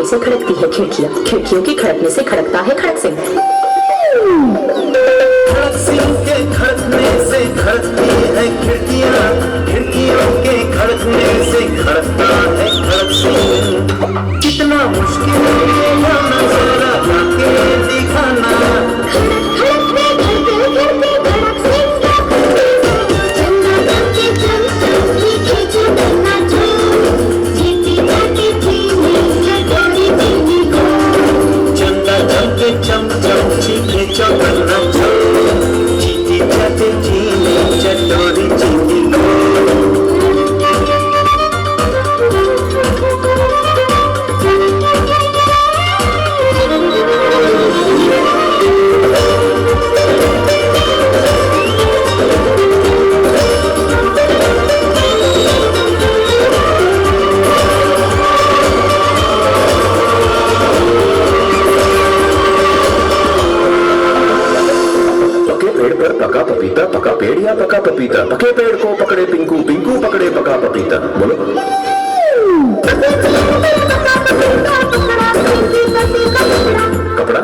से खड़कती है खिड़कियां, खिड़कियों के खड़कने से खड़कता है खड़क सिंह। खड़क सिंह के खड़कने से खड़कती है खिड़कियां, खिड़कियों के खड़कने से खड़कता है खड़क सिंह। कितना मुश्किल ये गाना जरा गाके दिखाना। चम चम चीखे चौकन्ना चो, जीती जाते जीने चटोरी जीती को। पका पपीता, पका पेड़ या पका पपीता, पके पेड़ को पकड़े पिंकू, पिंकू पकड़े पका पपीता। बोलो। कपड़ा